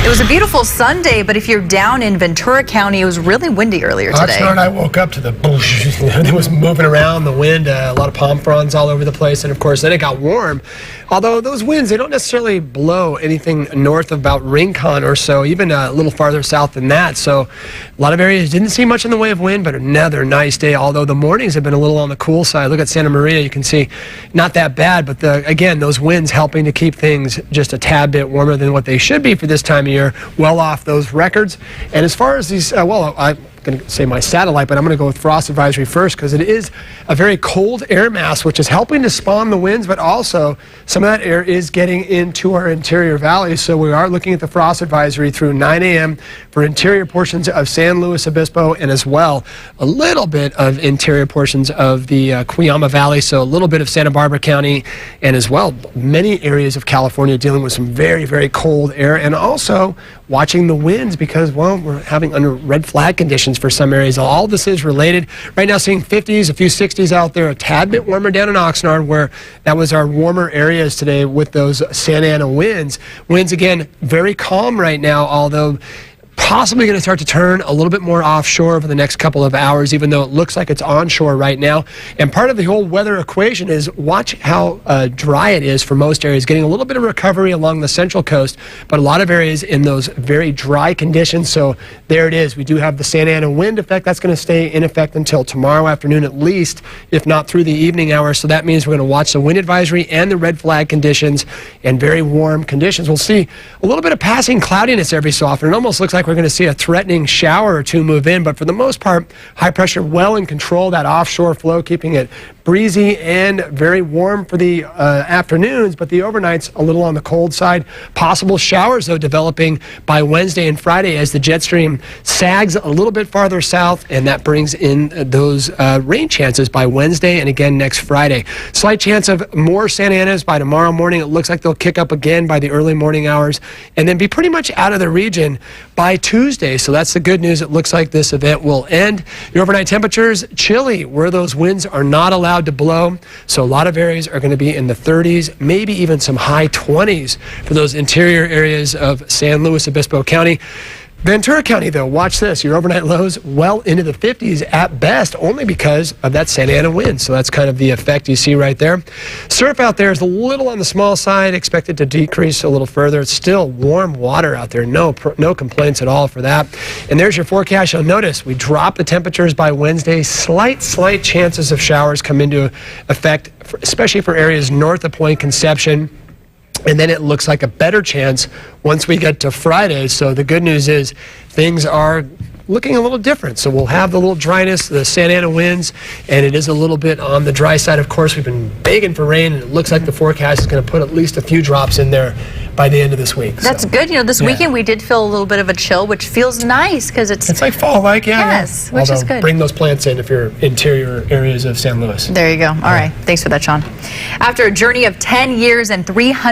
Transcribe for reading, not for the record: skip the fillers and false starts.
It was a beautiful Sunday, but if you're down in Ventura County, it was really windy earlier today. Oxnard, I woke up to the boosh. It was moving around, the wind, a lot of palm fronds all over the place, and of course then it got warm. Although those winds, they don't necessarily blow anything north of about Rincon or so, even a little farther south than that. So a lot of areas didn't see much in the way of wind, but another nice day, although the mornings have been a little on the cool side. Look at Santa Maria, you can see not that bad, but again, those winds helping to keep things just a tad bit warmer than what they should be for this time of year, well off those records. And as far as these, I'm going to say my satellite, but I'm going to go with frost advisory first because it is a very cold air mass, which is helping to spawn the winds, but also some of that air is getting into our interior valleys. So we are looking at the frost advisory through 9 a.m. for interior portions of San Luis Obispo and as well a little bit of interior portions of the Cuyama Valley. So a little bit of Santa Barbara County and as well many areas of California dealing with some very, very cold air, and also watching the winds because, well, we're having under red flag conditions for some areas. All this is related. Right now seeing 50s, a few 60s out there, a tad bit warmer down in Oxnard where that was our warmer areas today with those Santa Ana winds. Winds again very calm right now, although possibly going to start to turn a little bit more offshore over the next couple of hours, even though it looks like it's onshore right now. And part of the whole weather equation is watch how dry it is for most areas, getting a little bit of recovery along the central coast, but a lot of areas in those very dry conditions. So there it is. We do have the Santa Ana wind effect. That's going to stay in effect until tomorrow afternoon at least, if not through the evening hours. So that means we're going to watch the wind advisory and the red flag conditions and very warm conditions. We'll see a little bit of passing cloudiness every so often. It almost looks like we're going to see a threatening shower or two move in, but for the most part, high pressure well in control, that offshore flow keeping it breezy and very warm for the afternoons, but the overnights a little on the cold side. Possible showers, though, developing by Wednesday and Friday as the jet stream sags a little bit farther south, and that brings in those rain chances by Wednesday and again next Friday. Slight chance of more Santa Anas by tomorrow morning. It looks like they'll kick up again by the early morning hours and then be pretty much out of the region by Tuesday. So that's the good news. It looks like this event will end. Your overnight temperatures chilly where those winds are not allowed to blow. So a lot of areas are going to be in the 30s, maybe even some high 20s for those interior areas of San Luis Obispo County. Ventura County, though, watch this. Your overnight lows well into the 50s at best, only because of that Santa Ana wind. So that's kind of the effect you see right there. Surf out there is a little on the small side, expected to decrease a little further. It's still warm water out there. No complaints at all for that. And there's your forecast. You'll notice we drop the temperatures by Wednesday. Slight chances of showers come into effect, especially for areas north of Point Conception. And then it looks like a better chance once we get to Friday. So the good news is things are looking a little different. So we'll have the little dryness, the Santa Ana winds, and it is a little bit on the dry side. Of course, we've been begging for rain, and it looks like the forecast is going to put at least a few drops in there by the end of this week. That's good. You know, this weekend we did feel a little bit of a chill, which feels nice because it's like fall-like, yeah. Yes, which is good. Bring those plants in if you're interior areas of San Luis. There you go. All right. Thanks for that, Sean. After a journey of 10 years and 300